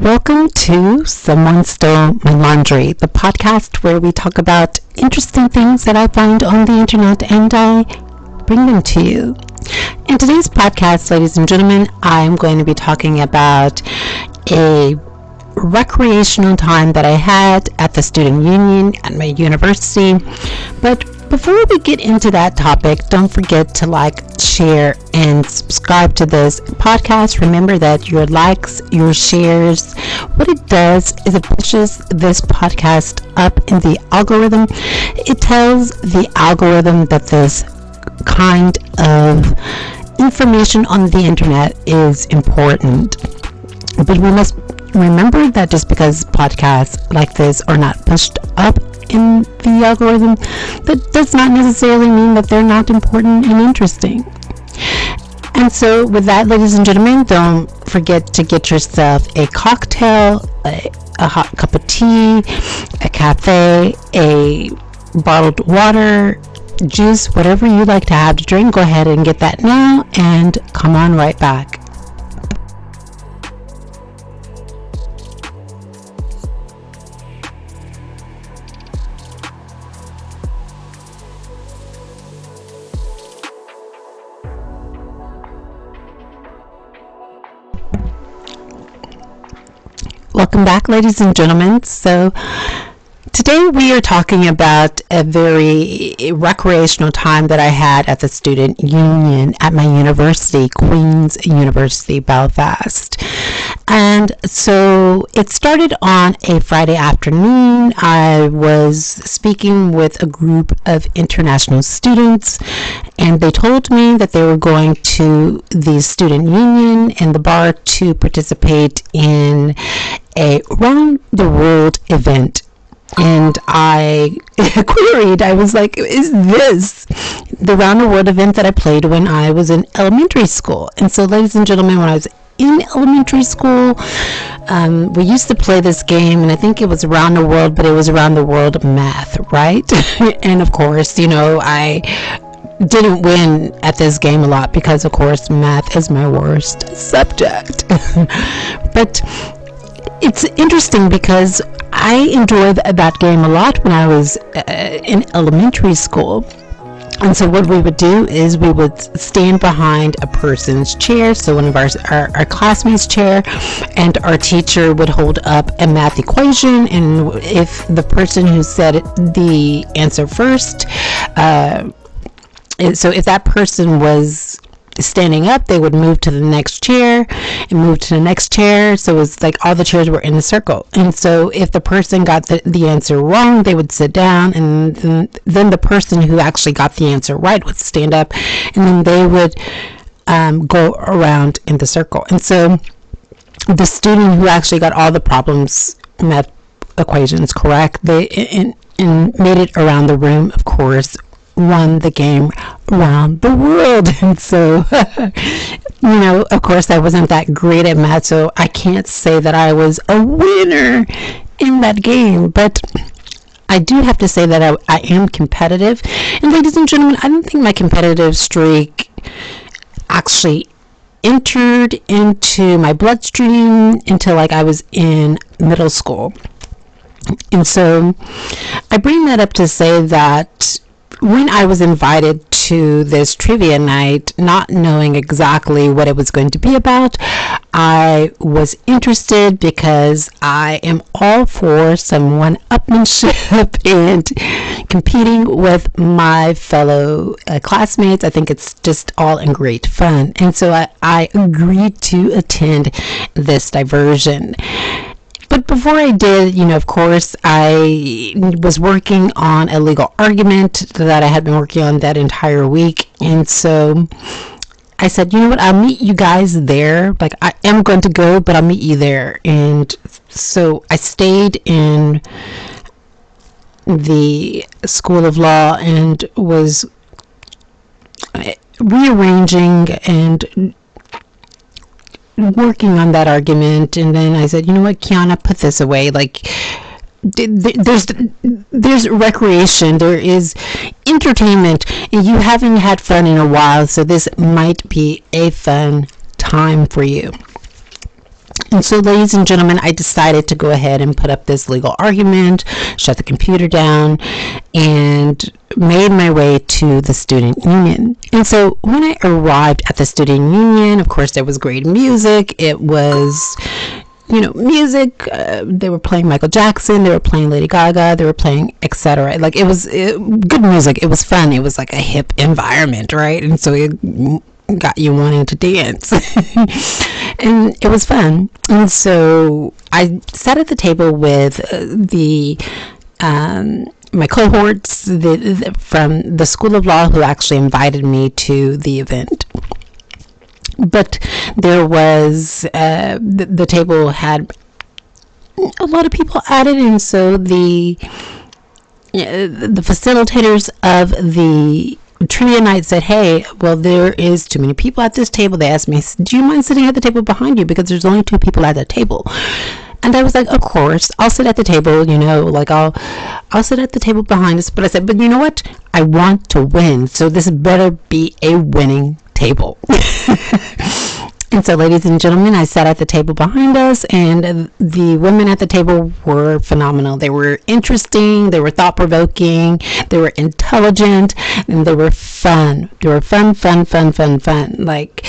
Welcome to Someone Stole My Laundry, the podcast where we talk about interesting things that I find on the internet and I bring them to you. In today's podcast, ladies and gentlemen, I'm going to be talking about a recreational time that I had at the student union at my university. But before we get into that topic, don't forget to like, share, and subscribe to this podcast. Remember that your likes, your shares, what it does is it pushes this podcast up in the algorithm. It tells the algorithm that this kind of information on the internet is important. But we must remember that just because podcasts like this are not pushed up in the algorithm, that does not necessarily mean that they're not important and interesting. And so with that, ladies and gentlemen, don't forget to get yourself a cocktail, a hot cup of tea, a cafe, a bottled water, juice, whatever you like to have to drink. Go ahead and get that now and come on right back. Welcome back, ladies and gentlemen. So today we are talking about a very recreational time that I had at the student union at my university, Queen's University, Belfast. And so it started on a Friday afternoon. I was speaking with a group of international students, and they told me that they were going to the student union and the bar to participate in a round the world event. And I queried, I was like, is this the round the world event that I played when I was in elementary school? And so, ladies and gentlemen, when I was in elementary school, we used to play this game, and I think it was around the world, but it was around the world math, right? And of course, I didn't win at this game a lot because, of course, math is my worst subject. But it's interesting because I enjoyed that game a lot when I was in elementary school. And so what we would do is we would stand behind a person's chair, so one of our classmates' chair, and our teacher would hold up a math equation, and if the person who said the answer first, so if that person was standing up, they would move to the next chair and move to the next chair. So it was like all the chairs were in a circle. And so if the person got the answer wrong, they would sit down, and then the person who actually got the answer right would stand up, and then they would go around in the circle. And so the student who actually got all the problems, math equations correct, they and made it around the room, of course, won the game around the world. And so of course I wasn't that great at math, so I can't say that I was a winner in that game, but I do have to say that I am competitive. And ladies and gentlemen, I don't think my competitive streak actually entered into my bloodstream until I was in middle school. And so I bring that up to say that when I was invited to this trivia night, not knowing exactly what it was going to be about, I was interested because I am all for some one-upmanship and competing with my fellow classmates. I think it's just all in great fun. And so I agreed to attend this diversion. But before I did, of course, I was working on a legal argument that I had been working on that entire week. And so I said, you know what, I'll meet you guys there. I am going to go, but I'll meet you there. And so I stayed in the School of Law and was rearranging and working on that argument. And then I said, you know what, Kiana, put this away. There's recreation, there is entertainment, and you haven't had fun in a while, so this might be a fun time for you. And so, ladies and gentlemen, I decided to go ahead and put up this legal argument, shut the computer down, and made my way to the student union. And so when I arrived at the student union, of course, there was great music. It was, music. They were playing Michael Jackson. They were playing Lady Gaga. They were playing etc. Like, it was good music. It was fun. It was like a hip environment, right? And so it got you wanting to dance. And it was fun. And so I sat at the table with my cohorts from the School of Law, who actually invited me to the event. But there was the table had a lot of people at it, and so the facilitators of the trivia night said, hey, well, there is too many people at this table. They asked me, do you mind sitting at the table behind you, because there's only 2 people at the table? And I was like, of course, I'll sit at the table, I'll sit at the table behind us. But I said, but you know what? I want to win, so this better be a winning table. And so, ladies and gentlemen, I sat at the table behind us, and the women at the table were phenomenal. They were interesting, they were thought-provoking, they were intelligent, and they were fun. They were fun. Like,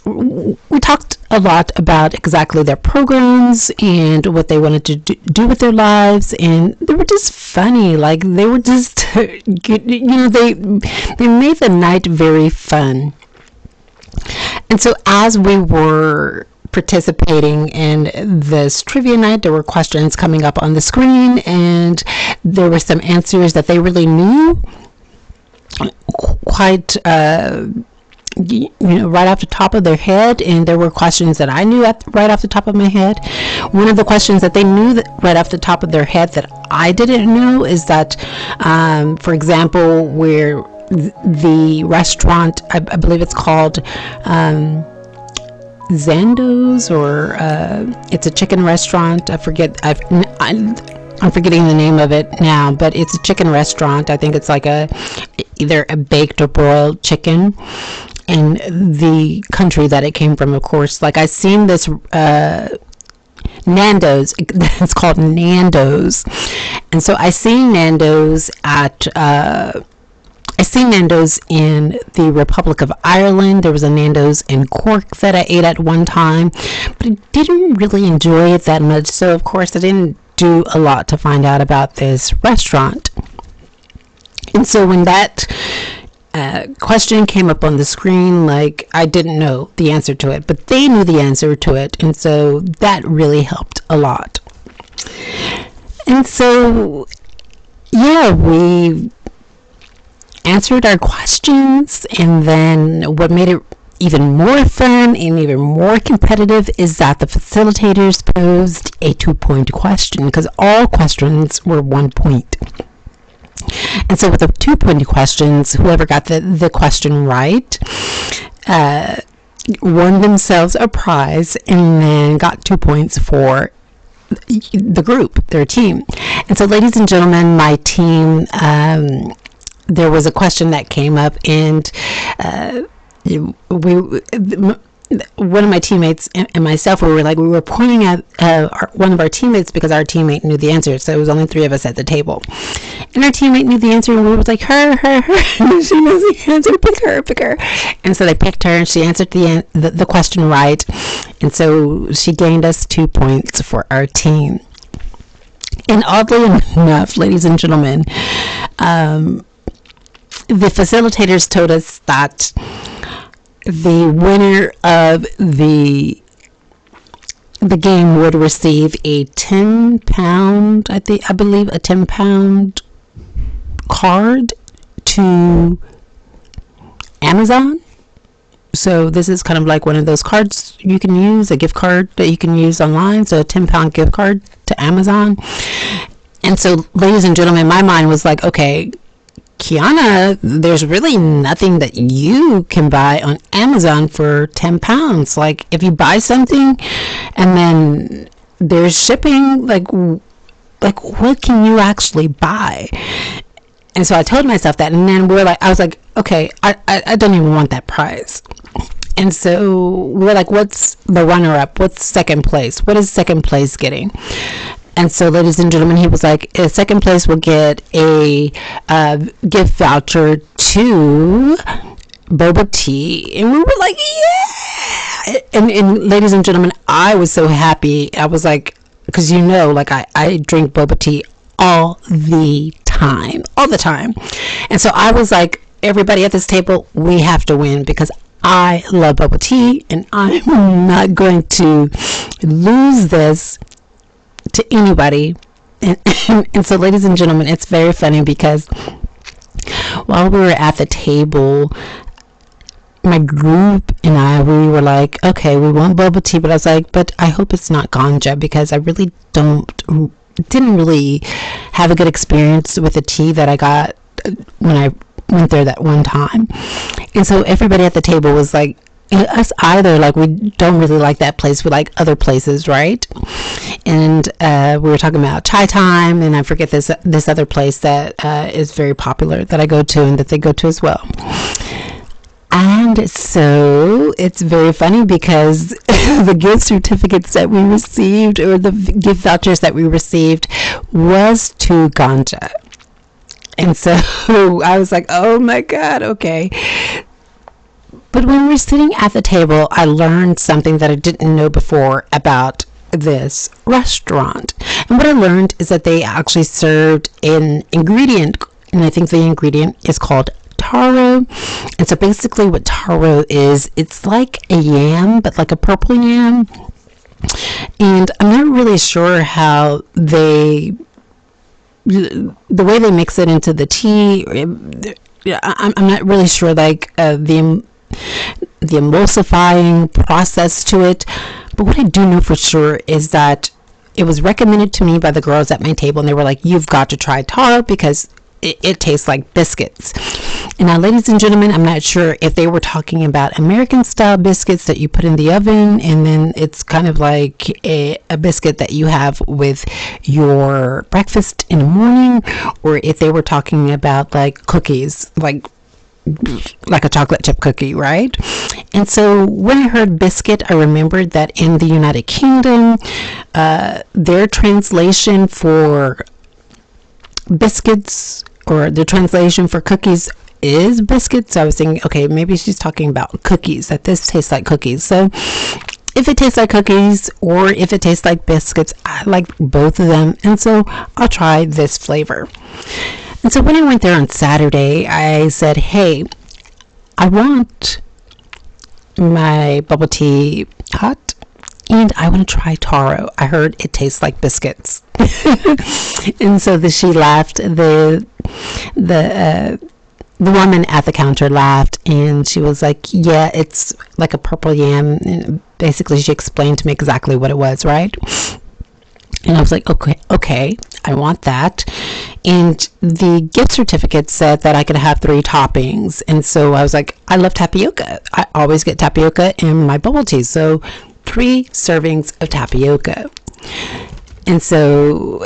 we talked a lot about exactly their programs and what they wanted to do with their lives, and they were just funny. Like, they were just, they made the night very fun. And so as we were participating in this trivia night, there were questions coming up on the screen, and there were some answers that they really knew quite right off the top of their head, and there were questions that I knew right off the top of my head. One of the questions that they knew right off the top of their head that I didn't know is that, for example, where the restaurant, I believe it's called Zando's, or it's a chicken restaurant. I forget. I'm forgetting the name of it now, but it's a chicken restaurant. I think it's like either a baked or broiled chicken, and the country that it came from, of course. Like, I seen this Nando's. It's called Nando's, and so I seen Nando's in the Republic of Ireland. There was a Nando's in Cork that I ate at one time, but I didn't really enjoy it that much. So, of course, I didn't do a lot to find out about this restaurant. And so when that question came up on the screen, like, I didn't know the answer to it, but they knew the answer to it. And so that really helped a lot. And so, yeah, we answered our questions, and then what made it even more fun and even more competitive is that the facilitators posed a 2-point question, because all questions were 1 point. And so with the 2-point questions, whoever got the question right won themselves a prize, and then got 2 points for the group, their team. And so, ladies and gentlemen, my team, there was a question that came up, and one of my teammates and myself, we were pointing at one of our teammates, because our teammate knew the answer. So it was only 3 of us at the table, and our teammate knew the answer, and we was like, her. She knows the answer. Pick her. And so they picked her, and she answered the question right, and so she gained us 2 points for our team. And oddly enough, ladies and gentlemen, the facilitators told us that the winner of the game would receive a £10, I believe a £10 card to Amazon. So this is kind of like one of those cards you can use, a gift card that you can use online. So a £10 gift card to Amazon. And so, ladies and gentlemen, my mind was like, okay, Kiana, there's really nothing that you can buy on Amazon for £10. Like, if you buy something and then there's shipping, like what can you actually buy? And so I told myself that, and then I was like, okay, I don't even want that prize. And so we're like, what's the runner-up? What's second place? What is second place getting? And so, ladies and gentlemen, he was like, second place will get a gift voucher to Boba tea. And we were like, yeah. And ladies and gentlemen, I was so happy. I was like, because like I drink Boba tea all the time. And so I was like, everybody at this table, we have to win, because I love Boba tea, and I'm not going to lose this to anybody. And so, ladies and gentlemen, it's very funny, because while we were at the table, my group and we were like, okay, we want boba tea, but I was like, but I hope it's not ganja, because I really didn't really have a good experience with the tea that I got when I went there that one time. And so everybody at the table was like, us either, like, we don't really like that place, we like other places, right? And we were talking about Chai Time, and I forget this other place that is very popular that I go to and that they go to as well. And so it's very funny, because the gift certificates that we received, or the gift vouchers that we received, was to ganja. And so I was like, oh my God, okay. But when we were sitting at the table, I learned something that I didn't know before about this restaurant. And what I learned is that they actually served an ingredient, and I think the ingredient is called Taro. And so basically what Taro is, it's like a yam, but like a purple yam. And I'm not really sure how the way they mix it into the tea. I'm not really sure, like, the emulsifying process to it. But what I do know for sure is that it was recommended to me by the girls at my table, and they were like, you've got to try Taro, because it tastes like biscuits. And now, ladies and gentlemen, I'm not sure if they were talking about American style biscuits that you put in the oven, and then it's kind of like a biscuit that you have with your breakfast in the morning, or if they were talking about like cookies, like a chocolate chip cookie, right? And so when I heard biscuit, I remembered that in the United Kingdom, their translation for biscuits, or the translation for cookies, is biscuits. So I was thinking, okay, maybe she's talking about cookies, that this tastes like cookies. So if it tastes like cookies or if it tastes like biscuits, I like both of them, and so I'll try this flavor. And so when I went there on Saturday, I said, hey, I want my bubble tea hot, and I want to try Taro. I heard it tastes like biscuits. And so she laughed. The woman at the counter laughed, and she was like, yeah, it's like a purple yam. And basically, she explained to me exactly what it was, right? And I was like, okay, I want that. And the gift certificate said that I could have 3 toppings. And so I was like, I love tapioca. I always get tapioca in my bubble tea. So 3 servings of tapioca. And so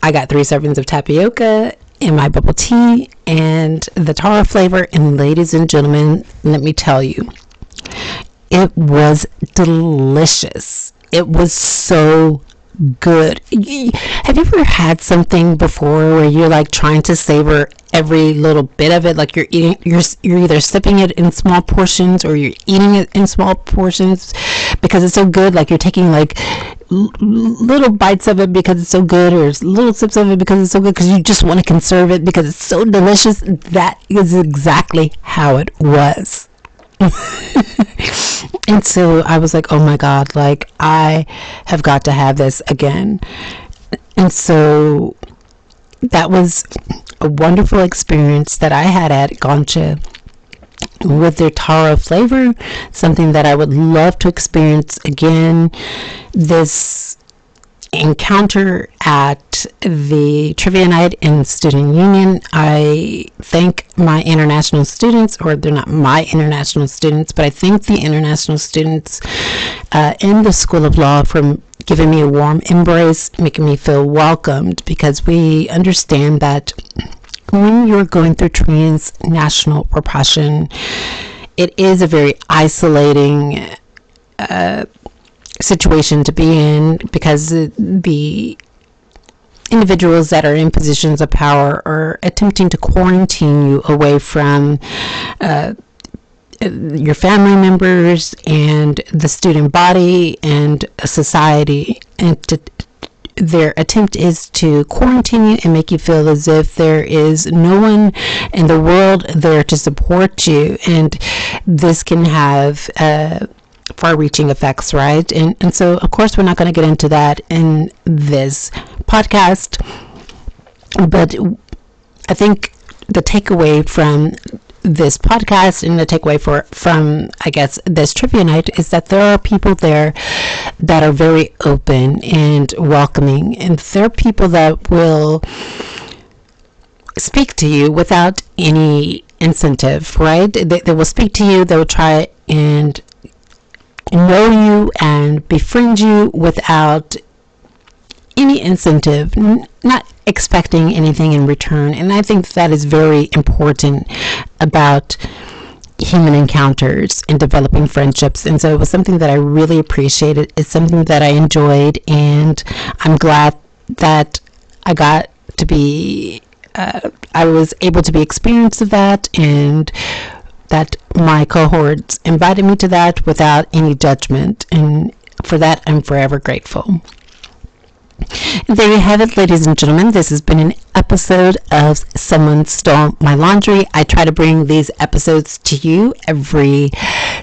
I got 3 servings of tapioca in my bubble tea and the Taro flavor. And ladies and gentlemen, let me tell you, it was delicious. It was so good. Have you ever had something before where you're like trying to savor every little bit of it? Like you're either sipping it in small portions or you're eating it in small portions because it's so good. Like you're taking like little bites of it because it's so good, or little sips of it because it's so good, because you just want to conserve it because it's so delicious. That is exactly how it was. And so I was like, oh my God, like I have got to have this again. And so that was a wonderful experience that I had at Gongcha with their Taro flavor, something that I would love to experience again. This encounter at the trivia night in student union, I thank my international students, or they're not my international students, but I thank the international students in the School of Law for giving me a warm embrace, making me feel welcomed, because we understand that when you're going through transnational repression, it is a very isolating situation to be in, because the individuals that are in positions of power are attempting to quarantine you away from your family members and the student body and society, and their attempt is to quarantine you and make you feel as if there is no one in the world there to support you. And this can have far-reaching effects, right? And so, of course, we're not going to get into that in this podcast, but I think the takeaway from this podcast and the takeaway from I guess this trivia night is that there are people there that are very open and welcoming, and there are people that will speak to you without any incentive, right? They will speak to you, they will try and know you and befriend you without any incentive, not expecting anything in return. And I think that is very important about human encounters and developing friendships. And so it was something that I really appreciated. It's something that I enjoyed, and I'm glad that I got to be I was able to be experienced of that, and that my cohorts invited me to that without any judgment, and for that I'm forever grateful. And there you have it, ladies and gentlemen. This has been an episode of Someone Stole My Laundry. I try to bring these episodes to you every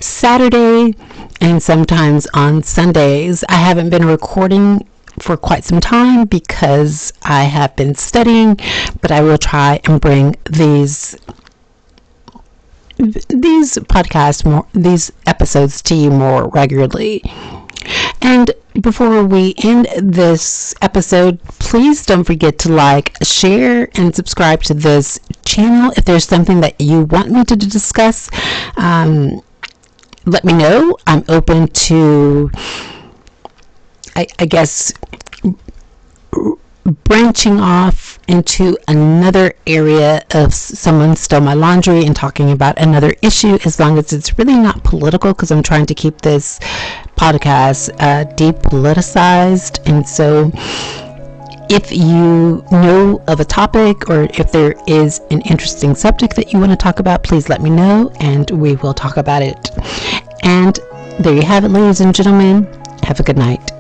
Saturday and sometimes on Sundays. I haven't been recording for quite some time because I have been studying, but I will try and bring these these episodes to you more regularly. And before we end this episode, please don't forget to like, share, and subscribe to this channel. If there's something that you want me to discuss, let me know. I'm open to, I guess, branching off into another area of Someone Stole My Laundry and talking about another issue, as long as it's really not political, because I'm trying to keep this podcast depoliticized. And so if you know of a topic, or if there is an interesting subject that you want to talk about, please let me know and we will talk about it. And there you have it, ladies and gentlemen. Have a good night.